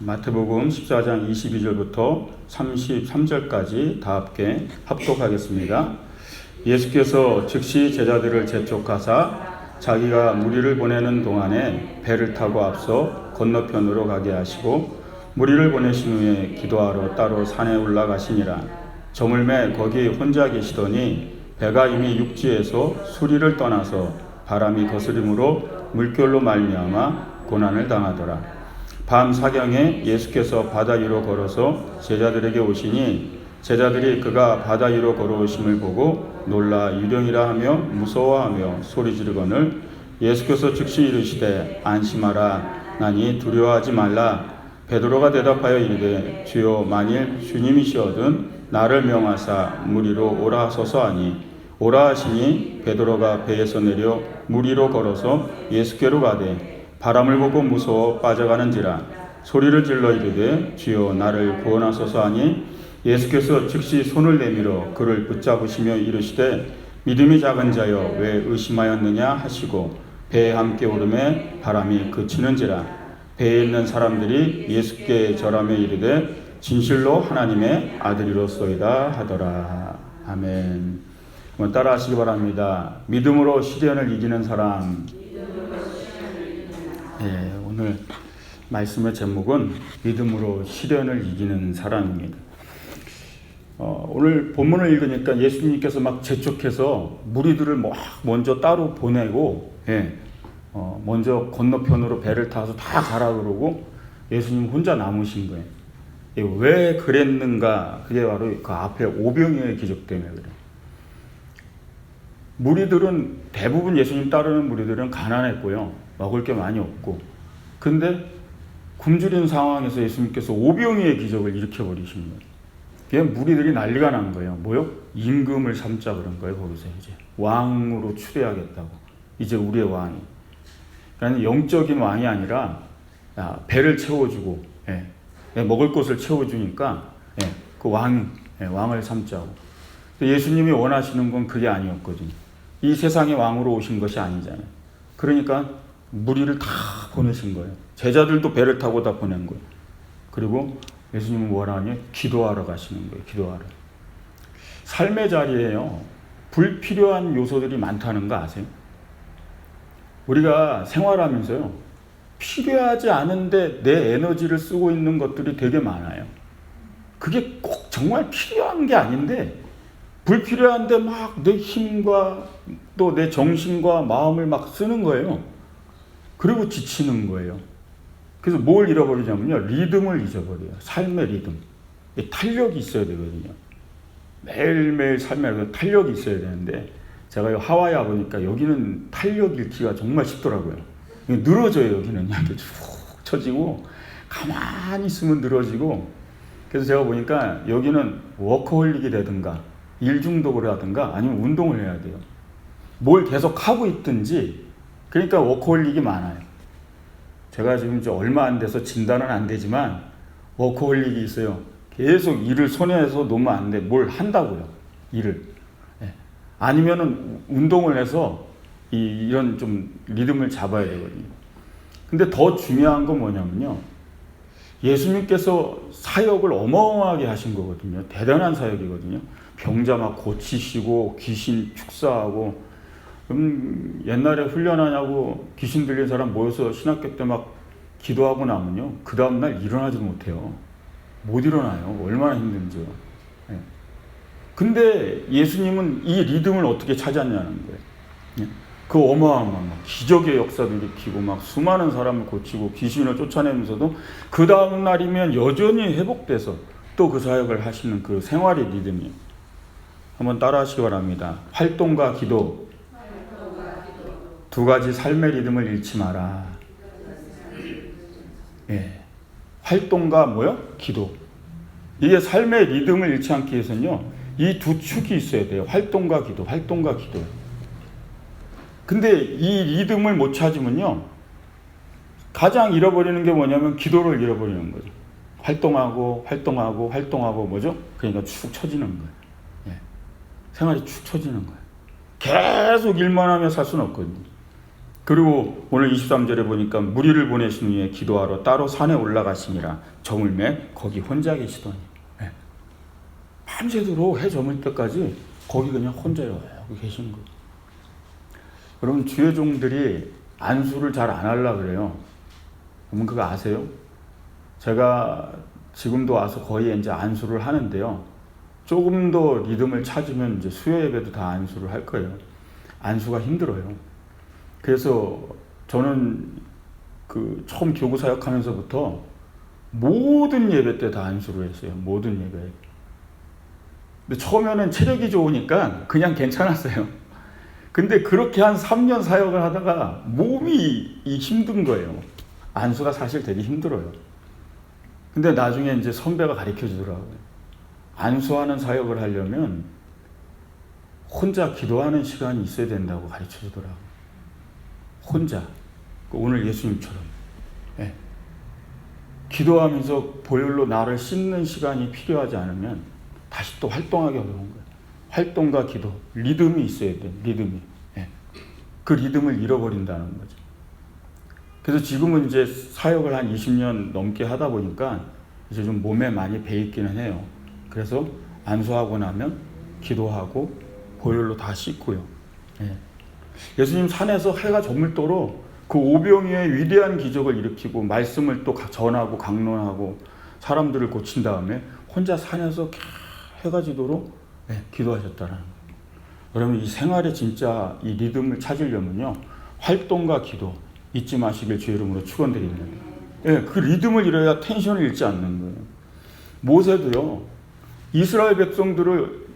마태복음 14장 22절부터 33절까지 다 함께 합독하겠습니다. 예수께서 즉시 제자들을 재촉하사 자기가 무리를 보내는 동안에 배를 타고 앞서 건너편으로 가게 하시고 무리를 보내신 후에 기도하러 따로 산에 올라가시니라. 저물매 거기 혼자 계시더니 배가 이미 육지에서 수리를 떠나서 바람이 거스림으로 물결로 말미암아 고난을 당하더라. 밤 사경에 예수께서 바다 위로 걸어서 제자들에게 오시니 제자들이 그가 바다 위로 걸어오심을 보고 놀라 유령이라 하며 무서워하며 소리 지르거늘 예수께서 즉시 이르시되 안심하라 나니 두려워하지 말라. 베드로가 대답하여 이르되 주여 만일 주님이시거든 나를 명하사 물 위로 오라 하소서 하니 오라 하시니 베드로가 배에서 내려 물 위로 걸어서 예수께로 가되 바람을 보고 무서워 빠져가는지라. 소리를 질러 이르되 주여 나를 구원하소서 하니 예수께서 즉시 손을 내밀어 그를 붙잡으시며 이르시되 믿음이 작은 자여 왜 의심하였느냐 하시고 배에 함께 오르매 바람이 그치는지라. 배에 있는 사람들이 예수께 절하며 이르되 진실로 하나님의 아들이로소이다 하더라. 아멘. 따라 하시기 바랍니다. 믿음으로 시련을 이기는 사람. 오늘 말씀의 제목은 믿음으로 시련을 이기는 사람입니다. 오늘 본문을 읽으니까 예수님께서 막 재촉해서 무리들을 먼저 따로 보내고 먼저 건너편으로 배를 타서 다 가라 그러고 예수님 혼자 남으신 거예요. 왜 그랬는가? 그게 바로 그 앞에 오병이어의 기적 때문에 그래요. 무리들은 대부분 예수님 따르는 무리들은 가난했고요. 먹을 게 많이 없고. 근데 굶주린 상황에서 예수님께서 오병이어의 기적을 일으켜버리신 거예요. 그게 무리들이 난리가 난 거예요. 뭐요? 임금을 삼자 그런 거예요. 거기서 이제 왕으로 추대하겠다고. 이제 우리의 왕이. 그러니까 영적인 왕이 아니라 배를 채워주고 먹을 것을 채워주니까 그 왕을 삼자고. 예수님이 원하시는 건 그게 아니었거든요. 이 세상의 왕으로 오신 것이 아니잖아요. 그러니까 무리를 다 보내신 거예요. 제자들도 배를 타고 다 보낸 거예요. 그리고 예수님은 뭐라 하냐? 기도하러 가시는 거예요. 기도하러. 삶의 자리에요. 불필요한 요소들이 많다는 거 아세요? 우리가 생활하면서요. 필요하지 않은데 내 에너지를 쓰고 있는 것들이 되게 많아요. 그게 꼭 정말 필요한 게 아닌데 불필요한데 막 내 힘과 또 내 정신과 마음을 막 쓰는 거예요. 그리고 지치는 거예요. 그래서 뭘 잃어버리냐면요. 리듬을 잊어버려요. 삶의 리듬. 탄력이 있어야 되거든요. 매일매일 삶에 탄력이 있어야 되는데 제가 하와이 와보니까 여기는 탄력 잃기가 정말 쉽더라고요. 늘어져요. 여기는 이렇게 쭉 처지고 가만히 있으면 늘어지고. 그래서 제가 보니까 여기는 워커홀릭이 되든가 일 중독을 하든가 아니면 운동을 해야 돼요. 뭘 계속 하고 있든지. 그러니까 워커홀릭이 많아요. 제가 지금 이제 얼마 안 돼서 진단은 안 되지만 워커홀릭이 있어요. 계속 일을 손에서 놓으면 안 돼. 뭘 한다고요. 일을. 아니면은 운동을 해서 이런 좀 리듬을 잡아야 되거든요. 근데 더 중요한 건 뭐냐면요. 예수님께서 사역을 어마어마하게 하신 거거든요. 대단한 사역이거든요. 병자 막 고치시고 귀신 축사하고. 옛날에 훈련하냐고 귀신 들린 사람 모여서 신학교 때 막 기도하고 나면요. 그 다음날 일어나지 못해요. 못 일어나요. 얼마나 힘든지요. 근데 예수님은 이 리듬을 어떻게 찾았냐는 거예요. 그 어마어마한 기적의 역사를 일으키고 막 수많은 사람을 고치고 귀신을 쫓아내면서도 그 다음날이면 여전히 회복돼서 또 그 사역을 하시는 그 생활의 리듬이에요. 한번 따라 하시기 바랍니다. 활동과 기도. 두 가지 삶의 리듬을 잃지 마라. 활동과 뭐요? 기도. 이게 삶의 리듬을 잃지 않기 위해서는요. 이 두 축이 있어야 돼요. 활동과 기도, 활동과 기도. 근데 이 리듬을 못 찾으면요. 가장 잃어버리는 게 뭐냐면 기도를 잃어버리는 거죠. 활동하고 뭐죠? 그러니까 축 처지는 거예요. 생활이 축 처지는 거예요. 계속 일만 하며 살 수는 없거든요. 그리고 오늘 23절에 보니까 무리를 보내신 후에 기도하러 따로 산에 올라가시니라. 정을 매 거기 혼자 계시더니. 예. 밤새도록 해 저물 때까지 거기 그냥 혼자 여기 계신 거예요. 여러분, 주의 종들이 안수를 잘 안 하려고 그래요. 여러분 그거 아세요? 제가 지금도 와서 거의 이제 안수를 하는데요. 조금 더 리듬을 찾으면 이제 수요 예배도 다 안수를 할 거예요. 안수가 힘들어요. 그래서 저는 그 처음 교구 사역하면서부터 모든 예배 때 다 안수를 했어요. 모든 예배. 근데 처음에는 체력이 좋으니까 그냥 괜찮았어요. 근데 그렇게 한 3년 사역을 하다가 몸이 힘든 거예요. 안수가 사실 되게 힘들어요. 근데 나중에 이제 선배가 가르쳐 주더라고요. 안수하는 사역을 하려면 혼자 기도하는 시간이 있어야 된다고 가르쳐 주더라고요. 혼자. 오늘 예수님처럼. 예. 기도하면서 보혈로 나를 씻는 시간이 필요하지 않으면 다시 또 활동하기 어려운 거예요. 활동과 기도, 리듬이 있어야 돼요. 리듬이. 예. 그 리듬을 잃어버린다는 거죠. 그래서 지금은 이제 사역을 한 20년 넘게 하다 보니까 이제 좀 몸에 많이 배있기는 해요. 그래서 안수하고 나면 기도하고 보혈로 다 씻고요. 예. 예수님 산에서 해가 저물도록 그 오병이어의 위대한 기적을 일으키고 말씀을 또 전하고 강론하고 사람들을 고친 다음에 혼자 산에서 해가 지도록 기도하셨다는 거예요. 여러분, 이 생활에 진짜 이 리듬을 찾으려면요, 활동과 기도 잊지 마시길 주의 이름으로 축원드립니다. 예, 그 리듬을 잃어야 텐션을 잃지 않는 거예요. 모세도요, 이스라엘 백성들을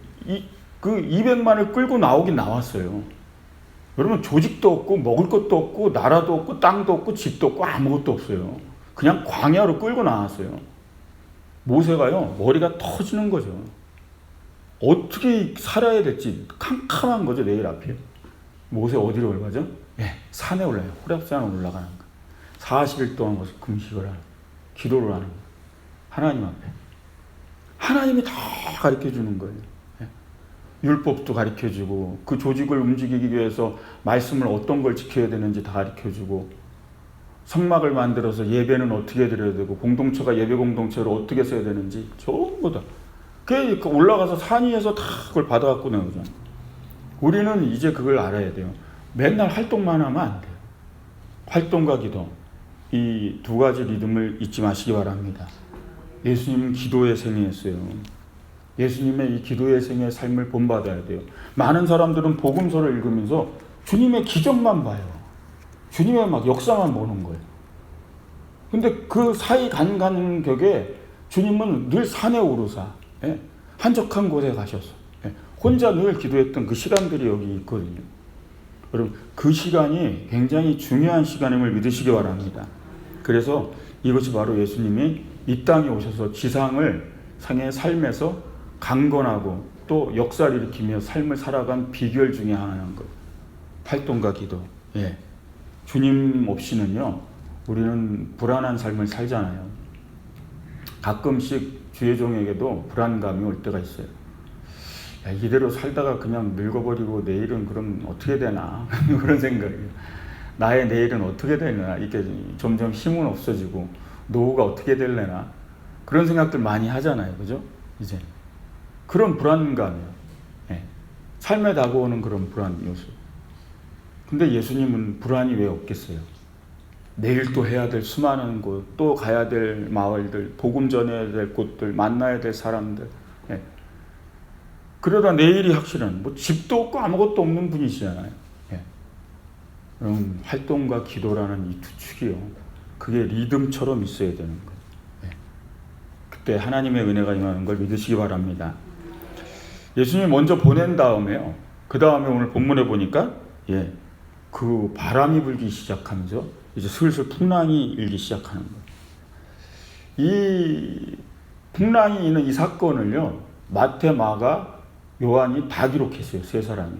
그 200만을 끌고 나오긴 나왔어요. 여러분, 조직도 없고 먹을 것도 없고 나라도 없고 땅도 없고 집도 없고 아무것도 없어요. 그냥 광야로 끌고 나왔어요. 모세가요, 머리가 터지는 거죠. 어떻게 살아야 될지 캄캄한 거죠. 내일 앞에. 모세 어디로 올라가죠? 예, 산에 올라요. 호렙산에 올라가는 거. 40일 동안 가서 금식을 하는, 기도를 하는 거. 하나님 앞에. 하나님이 다 가르쳐 주는 거예요. 예. 율법도 가르쳐 주고, 그 조직을 움직이기 위해서 말씀을 어떤 걸 지켜야 되는지 다 가르쳐 주고, 성막을 만들어서 예배는 어떻게 드려야 되고, 공동체가 예배 공동체를 어떻게 써야 되는지 전부 다. 그 올라가서 산 위에서 다 그걸 받아갖고 나오죠. 우리는 이제 그걸 알아야 돼요. 맨날 활동만 하면 안 돼요. 활동과 기도. 이 두 가지 리듬을 잊지 마시기 바랍니다. 예수님은 기도의 생애였어요. 예수님의 이 기도의 생애의 삶을 본받아야 돼요. 많은 사람들은 복음서를 읽으면서 주님의 기적만 봐요. 주님의 막 역사만 보는 거예요. 근데 그 사이 간격에 주님은 늘 산에 오르사, 예, 한적한 곳에 가셔서, 예, 혼자 늘 기도했던 그 시간들이 여기 있거든요. 여러분, 그 시간이 굉장히 중요한 시간임을 믿으시기 바랍니다. 그래서 이것이 바로 예수님이 이 땅에 오셔서 지상을 상의 삶에서 강건하고 또 역사를 일으키며 삶을 살아간 비결 중에 하나인 거예요. 활동과 기도. 예. 주님 없이는요, 우리는 불안한 삶을 살잖아요. 가끔씩 주의 종에게도 불안감이 올 때가 있어요. 야, 이대로 살다가 그냥 늙어버리고 내일은 그럼 어떻게 되나 그런 생각이에요. 나의 내일은 어떻게 되나, 이렇게 점점 힘은 없어지고 노후가 어떻게 될래나 그런 생각들 많이 하잖아요. 그죠? 이제 그런 불안감이에요. 예. 삶에 다가오는 그런 불안 요소. 근데 예수님은 불안이 왜 없겠어요? 내일 또 해야 될 수많은 곳, 또 가야 될 마을들, 복음 전해야 될 곳들, 만나야 될 사람들. 예. 그러다 내일이 확실한, 뭐 집도 없고 아무것도 없는 분이시잖아요. 예. 활동과 기도라는 이 두 축이요, 그게 리듬처럼 있어야 되는 거예요. 예. 그때 하나님의 은혜가 임하는 걸 믿으시기 바랍니다. 예수님이 먼저 보낸 다음에요, 그 다음에 오늘 본문에 보니까, 예, 그 바람이 불기 시작하면서 이제 슬슬 풍랑이 일기 시작하는 거예요. 이 풍랑이 있는 이 사건을요, 마태, 마가, 요한이 다 기록했어요. 세 사람이.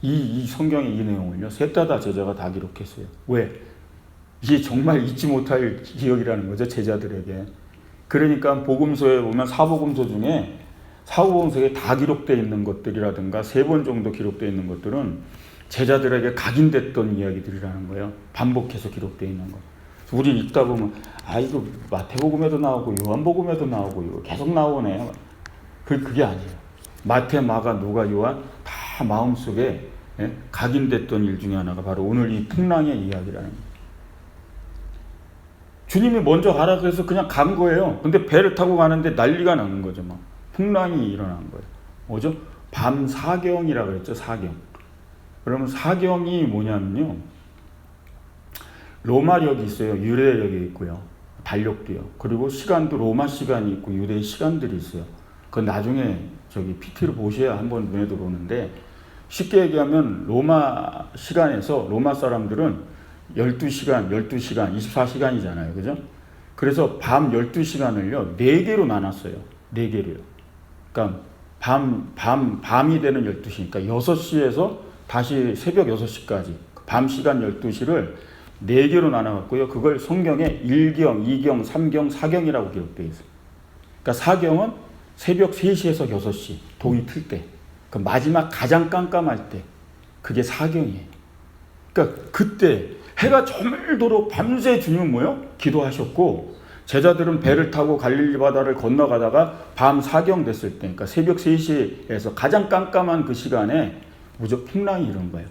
이 성경의 이 내용을요, 셋 다 제자가 다 기록했어요. 왜? 이게 정말 잊지 못할 기억이라는 거죠, 제자들에게. 그러니까 복음서에 보면 사복음서 중에 사복음서에 다 기록되어 있는 것들이라든가 3번 정도 기록되어 있는 것들은 제자들에게 각인됐던 이야기들이라는 거예요. 반복해서 기록되어 있는 거. 우린 읽다 보면 이거 마태복음에도 나오고 요한복음에도 나오고 이거 계속 나오네. 그게 아니에요. 마태, 마가, 누가, 요한 다 마음속에 각인됐던 일 중에 하나가 바로 오늘 이 풍랑의 이야기라는 거예요. 주님이 먼저 가라 그래서 그냥 간 거예요. 근데 배를 타고 가는데 난리가 나는 거죠. 막 풍랑이 일어난 거예요. 뭐죠? 밤 사경이라고 그랬죠. 사경. 그러면 사경이 뭐냐면요, 로마력이 있어요. 유대력이 있고요. 달력도요. 그리고 시간도 로마 시간이 있고 유대 시간들이 있어요. 그건 나중에 PT를 보셔야 한번 눈에 들어오는데, 쉽게 얘기하면 로마 시간에서 로마 사람들은 12시간, 24시간이잖아요. 그죠? 그래서 밤 12시간을요, 4개로 나눴어요. 4개로요. 그러니까 밤이 되는 12시니까 6시에서 다시 새벽 6시까지 밤 시간 12시를 4개로 나눠갖고요. 그걸 성경에 1경, 2경, 3경, 4경이라고 기록되어 있어요. 그러니까 4경은 새벽 3시에서 6시, 동이 틀 때. 그 마지막 가장 깜깜할 때. 그게 4경이에요. 그러니까 그때 해가 저물도록 밤새 주님은 뭐요? 기도하셨고, 제자들은 배를 타고 갈릴리 바다를 건너가다가 밤 4경 됐을 때, 그러니까 새벽 3시에서 가장 깜깜한 그 시간에 무적 풍랑이 이런 거예요.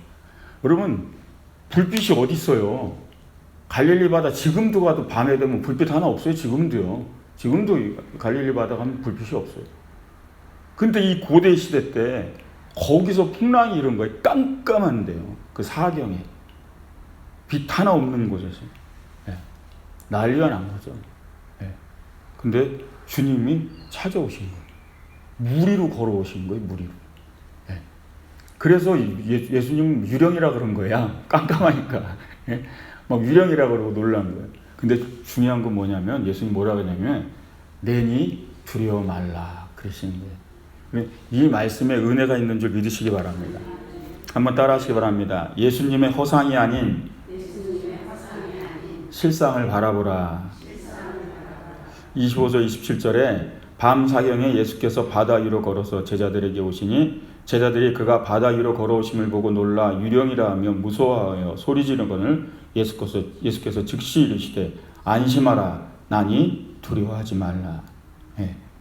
여러분, 불빛이 어디 있어요? 갈릴리 바다 지금도 가도 밤에 되면 불빛 하나 없어요. 지금도요. 지금도 갈릴리 바다 가면 불빛이 없어요. 근데 이 고대 시대 때 거기서 풍랑이 이런 거예요. 깜깜한데요. 그 사경에 빛 하나 없는 곳에서 난리가 난 거죠. 근데 주님이 찾아오신 거예요. 무리로 걸어오신 거예요. 무리로. 그래서 예수님 유령이라 그런 거야. 깜깜하니까. 막 유령이라 그러고 놀란 거예요. 근데 중요한 건 뭐냐면, 예수님 뭐라고 했냐면, 내니 두려워 말라 그러시는 거예요. 이 말씀에 은혜가 있는 줄 믿으시기 바랍니다. 한번 따라 하시기 바랍니다. 예수님의 허상이 아닌 실상을 바라보라. 25절 27절에 밤 사경에 예수께서 바다 위로 걸어서 제자들에게 오시니 제자들이 그가 바다 위로 걸어오심을 보고 놀라 유령이라 하며 무서워하여 소리지르거늘 예수께서 즉시 이르시되 안심하라. 나니 두려워하지 말라.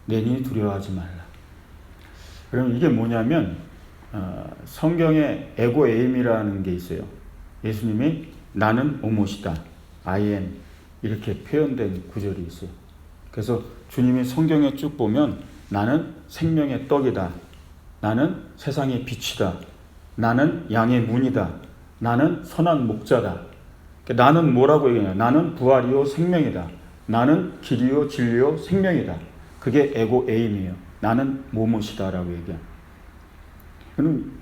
내니 두려워하지 말라. 그럼 이게 뭐냐면, 성경에 에고 에임이라는 게 있어요. 예수님이 나는 오못이다. I am. 이렇게 표현된 구절이 있어요. 그래서 주님이 성경에 쭉 보면 나는 생명의 떡이다. 나는 세상의 빛이다. 나는 양의 문이다. 나는 선한 목자다. 나는 뭐라고 얘기하냐? 나는 부활이요 생명이다. 나는 길이요 진리요 생명이다. 그게 에고 에임이에요. 나는 뭐뭇이다라고 얘기해요. 그럼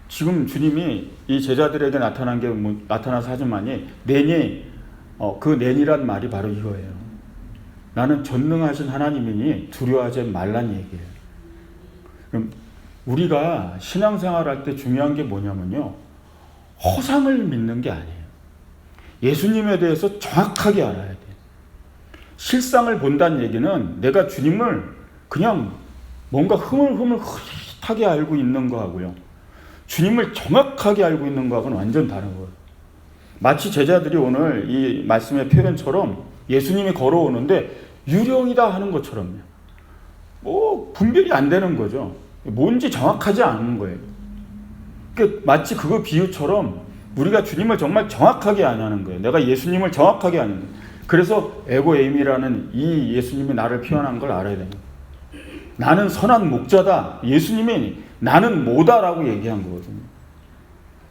지금 주님이 이 제자들에게 나타나서 하지만이 내니, 그 내니란 말이 바로 이거예요. 나는 전능하신 하나님이니 두려워하지 말란 얘기예요. 그럼 우리가 신앙생활 할 때 중요한 게 뭐냐면요, 허상을 믿는 게 아니에요. 예수님에 대해서 정확하게 알아야 돼요. 실상을 본다는 얘기는 내가 주님을 그냥 뭔가 흐릿하게 알고 있는 거하고요, 주님을 정확하게 알고 있는 거하고는 완전 다른 거예요. 마치 제자들이 오늘 이 말씀의 표현처럼 예수님이 걸어오는데 유령이다 하는 것처럼요. 분별이 안 되는 거죠. 뭔지 정확하지 않은 거예요. 그러니까 마치 그거 비유처럼 우리가 주님을 정말 정확하게 아냐는 거예요. 내가 예수님을 정확하게 아는 거예요. 그래서 에고에임이라는 이 예수님이 나를 표현한 걸 알아야 됩니다. 나는 선한 목자다. 예수님이 나는 뭐다라고 얘기한 거거든요.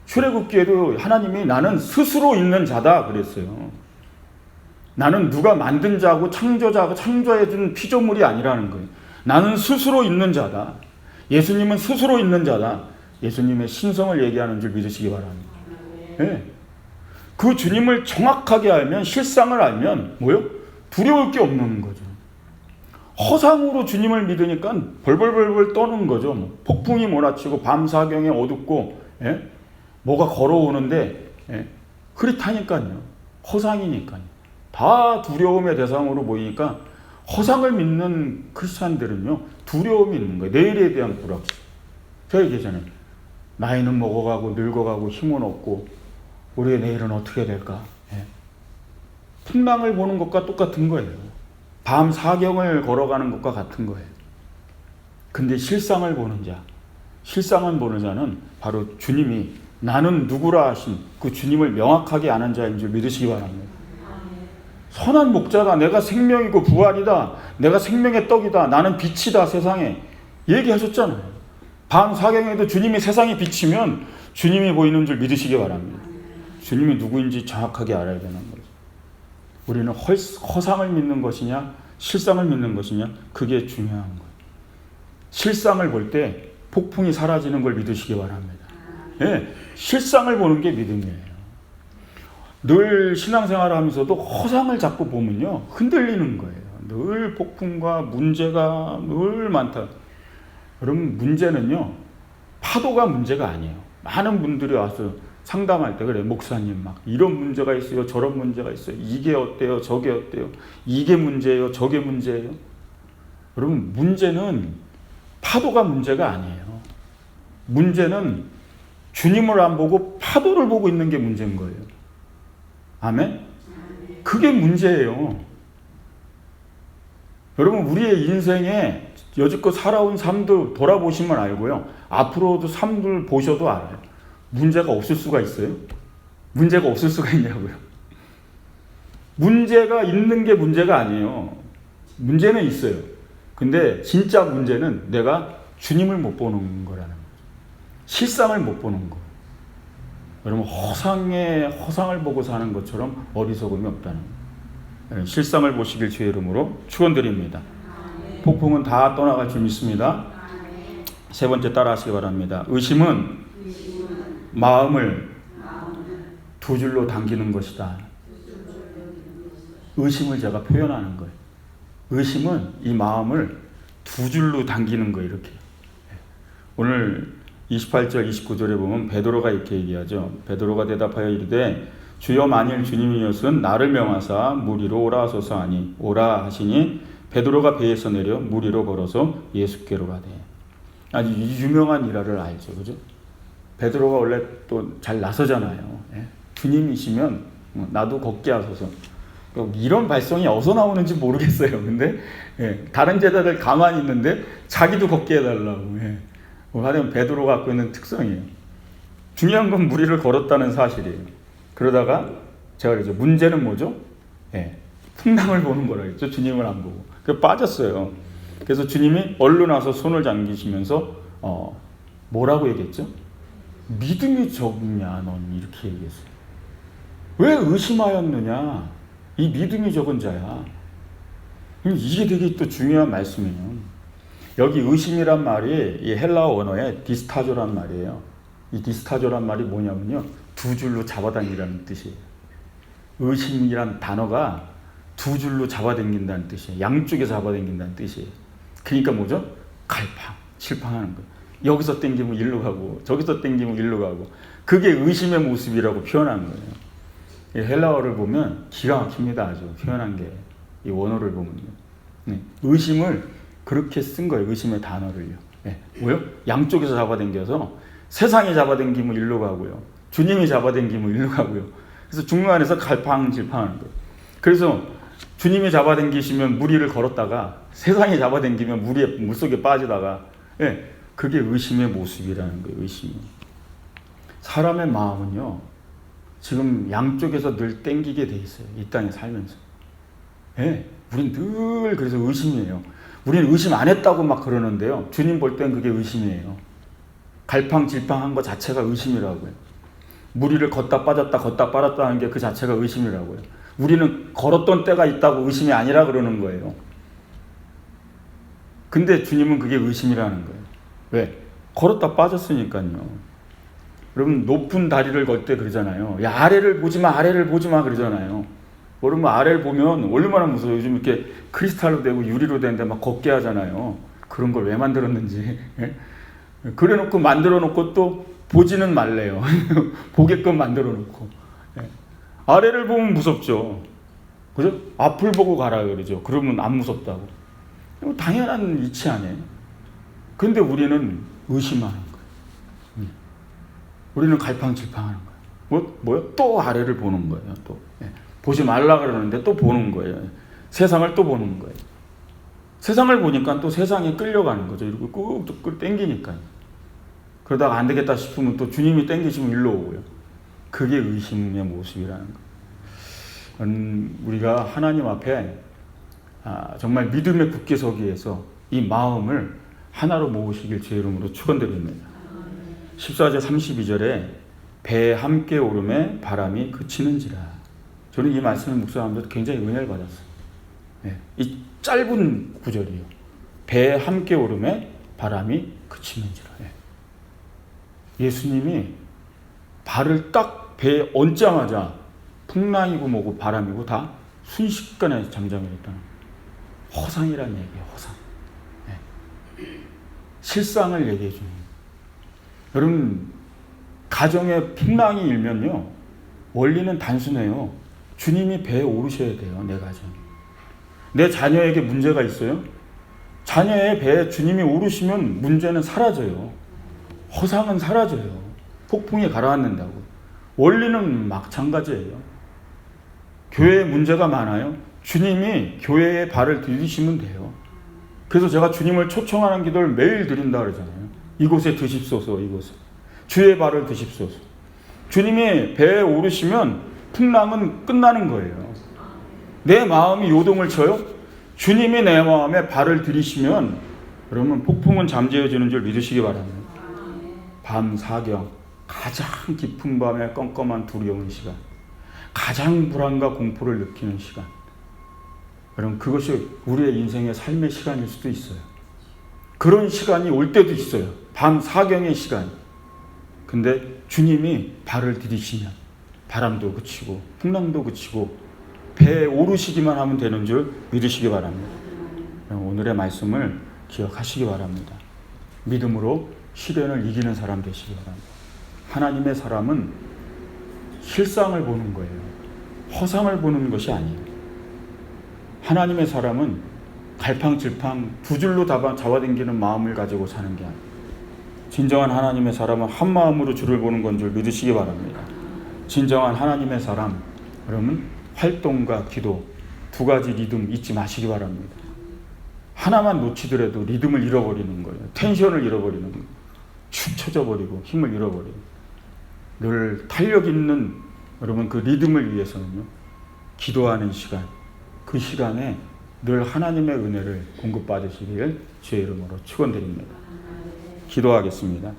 출애굽기에도 하나님이 나는 스스로 있는 자다 그랬어요. 나는 누가 만든 자고 창조자고 창조해준 피조물이 아니라는 거예요. 나는 스스로 있는 자다. 예수님은 스스로 있는 자다. 예수님의 신성을 얘기하는 줄 믿으시기 바랍니다. 그 주님을 정확하게 알면, 실상을 알면 두려울 게 없는 거죠. 허상으로 주님을 믿으니까 벌벌벌벌 떠는 거죠. 폭풍이 몰아치고 밤 사경에 어둡고 뭐가 걸어오는데 흐릿하니까요. 허상이니까요. 다 두려움의 대상으로 보이니까 허상을 믿는 크리스찬들은요, 두려움이 있는 거예요. 내일에 대한 불확실. 제가 얘기했잖아요. 나이는 먹어가고 늙어가고 힘은 없고 우리의 내일은 어떻게 될까? 풍랑을 보는 것과 똑같은 거예요. 밤 사경을 걸어가는 것과 같은 거예요. 근데 실상을 보는 자는 바로 주님이 나는 누구라 하신 그 주님을 명확하게 아는 자인 줄 믿으시기 바랍니다. 선한 목자다. 내가 생명이고 부활이다. 내가 생명의 떡이다. 나는 빛이다 세상에. 얘기하셨잖아요. 밤 사경에도 주님이 세상에 비치면 주님이 보이는 줄 믿으시기 바랍니다. 주님이 누구인지 정확하게 알아야 되는 거죠. 우리는 허상을 믿는 것이냐 실상을 믿는 것이냐 그게 중요한 거예요. 실상을 볼 때 폭풍이 사라지는 걸 믿으시기 바랍니다. 실상을 보는 게 믿음이에요. 늘 신앙생활을 하면서도 허상을 자꾸 보면요 흔들리는 거예요. 늘 폭풍과 문제가 늘 많다. 여러분 문제는요 파도가 문제가 아니에요. 많은 분들이 와서 상담할 때 그래 목사님 막 이런 문제가 있어요 저런 문제가 있어요 이게 어때요 저게 어때요 이게 문제예요 저게 문제예요. 여러분 문제는 파도가 문제가 아니에요. 문제는 주님을 안 보고 파도를 보고 있는 게 문제인 거예요. 아멘? 그게 문제예요. 여러분 우리의 인생에 여지껏 살아온 삶도 돌아보시면 알고요. 앞으로도 삶을 보셔도 알아요. 문제가 없을 수가 있어요? 문제가 없을 수가 있냐고요. 문제가 있는 게 문제가 아니에요. 문제는 있어요. 근데 진짜 문제는 내가 주님을 못 보는 거라는 거죠. 실상을 못 보는 거. 여러분 허상을 보고 사는 것처럼 어리석음이 없다는 거예요. 실상을 보시길 주의 이름으로 축원드립니다. 폭풍은 다 떠나갈 줄 믿습니다. 세 번째 따라하시기 바랍니다. 의심은 마음을 두 줄로 당기는 것이다. 의심을 제가 표현하는 거예요. 의심은 이 마음을 두 줄로 당기는 거예요. 이렇게. 오늘 28절 29절에 보면 베드로가 이렇게 얘기하죠. 베드로가 대답하여 이르되 주여 만일 주님이었은 나를 명하사 물 위로 오라 하소서 하니 오라 하시니 베드로가 배에서 내려 물 위로 걸어서 예수께로 가되. 아주 유명한 일화를 알죠. 그죠? 베드로가 원래 또 잘 나서잖아요. 주님이시면 나도 걷게 하소서. 이런 발성이 어디서 나오는지 모르겠어요. 근데 다른 제자들 가만히 있는데 자기도 걷게 해달라고. 하여튼 베드로가 갖고 있는 특성이에요. 중요한 건 물 위를 걸었다는 사실이에요. 그러다가 제가 그러죠. 문제는 뭐죠? 풍랑을 보는 거라 했죠. 주님을 안 보고. 그래서 빠졌어요. 그래서 주님이 얼른 와서 손을 잠기시면서 뭐라고 얘기했죠? 믿음이 적냐 넌 이렇게 얘기했어요. 왜 의심하였느냐? 이 믿음이 적은 자야. 이게 되게 또 중요한 말씀이에요. 여기 의심이란 말이 이 헬라어 원어에 디스타조란 말이에요. 이 디스타조란 말이 뭐냐면요. 두 줄로 잡아당기라는 뜻이에요. 의심이란 단어가 두 줄로 잡아당긴다는 뜻이에요. 양쪽에 잡아당긴다는 뜻이에요. 그러니까 뭐죠? 갈팡질팡하는 거예요. 여기서 땡기면 일로 가고 저기서 땡기면 일로 가고 그게 의심의 모습이라고 표현한 거예요. 헬라어를 보면 기가 막힙니다. 아주 표현한 게 이 원어를 보면요. 의심을 그렇게 쓴 거예요. 의심의 단어를요. 뭐요? 양쪽에서 잡아당겨서 세상이 잡아당기면 일로 가고요. 주님이 잡아당기면 일로 가고요. 그래서 중간에서 갈팡질팡하는 거예요. 그래서 주님이 잡아당기시면 물 위를 걸었다가 세상이 잡아당기면 물속에 빠지다가 그게 의심의 모습이라는 거예요. 의심이. 사람의 마음은요. 지금 양쪽에서 늘 땡기게 돼 있어요. 이 땅에 살면서. 우린 늘 그래서 의심이에요. 우리는 의심 안 했다고 막 그러는데요. 주님 볼 땐 그게 의심이에요. 갈팡질팡한 것 자체가 의심이라고요. 물 위를 걷다 빠졌다 하는 게 그 자체가 의심이라고요. 우리는 걸었던 때가 있다고 의심이 아니라 그러는 거예요. 근데 주님은 그게 의심이라는 거예요. 왜? 걸었다 빠졌으니까요. 여러분 높은 다리를 걸 때 그러잖아요. 야 아래를 보지 마 그러잖아요. 여러분 아래를 보면 얼마나 무서워요. 요즘 이렇게 크리스탈로 되고 유리로 되는데 막 걷게 하잖아요. 그런 걸 왜 만들었는지. 그래 놓고 만들어 놓고 또 보지는 말래요. 보게끔 만들어 놓고. 아래를 보면 무섭죠. 그죠? 앞을 보고 가라 그러죠. 그러면 안 무섭다고. 당연한 이치 아니에요. 근데 우리는 의심하는 거예요. 우리는 갈팡질팡하는 거예요. 뭐요? 또 아래를 보는 거예요. 또 보지 말라 그러는데 또 보는 거예요. 세상을 또 보는 거예요. 세상을 보니까 또 세상에 끌려가는 거죠. 이렇게 꾹꾹 땡기니까요. 그러다가 안 되겠다 싶으면 또 주님이 땡기시면 일로 오고요. 그게 의심의 모습이라는 거예요. 우리가 하나님 앞에 정말 믿음에 굳게 서기 위해서 이 마음을 하나로 모으시길 주의 이름으로 축원드립니다. 14절 32절에 배에 함께 오름에 바람이 그치는지라. 저는 이 말씀을 묵상하면서 굉장히 은혜를 받았어요. 이 짧은 구절이요. 배에 함께 오름에 바람이 그치는지라. 예수님이 발을 딱 배에 얹자마자 풍랑이고 뭐고 바람이고 다 순식간에 잠잠이 됐다는 허상이라는 얘기예요. 허상. 실상을 얘기해 주는 거예요. 여러분, 가정에 풍랑이 일면요, 원리는 단순해요. 주님이 배에 오르셔야 돼요. 내 가정. 내 자녀에게 문제가 있어요. 자녀의 배에 주님이 오르시면 문제는 사라져요. 허상은 사라져요. 폭풍이 가라앉는다고. 원리는 마찬가지예요. 교회에 문제가 많아요. 주님이 교회의 발을 디디시면 돼요. 그래서 제가 주님을 초청하는 기도를 매일 드린다 그러잖아요. 이곳에 드십소서, 이곳에. 주의 발을 드십소서. 주님이 배에 오르시면 풍랑은 끝나는 거예요. 내 마음이 요동을 쳐요. 주님이 내 마음에 발을 들이시면 그러면 폭풍은 잠재워지는 줄 믿으시기 바랍니다. 밤 사경, 가장 깊은 밤에 껌껌한 두려운 시간, 가장 불안과 공포를 느끼는 시간, 여러분, 그것이 우리의 인생의 삶의 시간일 수도 있어요. 그런 시간이 올 때도 있어요. 밤 사경의 시간. 근데 주님이 발을 디디시면 바람도 그치고 풍랑도 그치고 배에 오르시기만 하면 되는 줄 믿으시기 바랍니다. 오늘의 말씀을 기억하시기 바랍니다. 믿음으로 시련을 이기는 사람 되시기 바랍니다. 하나님의 사람은 실상을 보는 거예요. 허상을 보는 것이 아니에요. 하나님의 사람은 갈팡질팡 두 줄로 잡아당기는 마음을 가지고 사는 게 아니에요. 진정한 하나님의 사람은 한 마음으로 주를 보는 건 줄 믿으시기 바랍니다. 진정한 하나님의 사람, 여러분, 활동과 기도 두 가지 리듬 잊지 마시기 바랍니다. 하나만 놓치더라도 리듬을 잃어버리는 거예요. 텐션을 잃어버리는 거예요. 축 처져버리고 힘을 잃어버리고. 늘 탄력 있는 여러분 그 리듬을 위해서는요, 기도하는 시간, 그 시간에 늘 하나님의 은혜를 공급받으시길 주의 이름으로 축원드립니다. 기도하겠습니다.